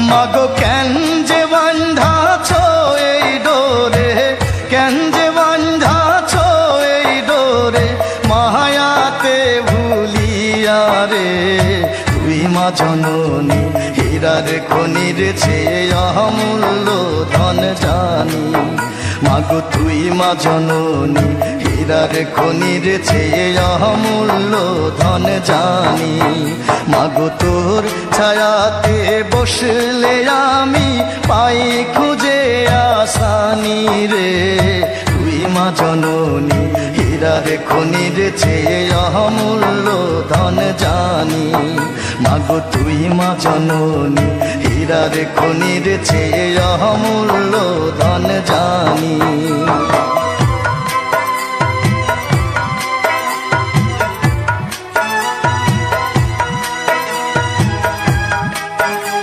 মাগো কেন যে বান্ধাছ এই ডোরে, কেন যে বান্ধাছ এই ডোরে, মায়াতে ভুলিয়া রে। তুই মা জননী হীরার খনির চেয়ে অমূল্য ধন জানি। মাগো তুই মা জননী হীরার খনির চেয়ে অমূল্য ধন জানি। মাগো তোর ছায়াতে বসলে আমি পাই খুঁজে আসানি রে। তুই মা জননী হীরার খনির চেয়ে অমূল্য ধন জানি। মাগো তুই মা জননী হীরার খনির চেয়ে অমূল্য ধন জানি।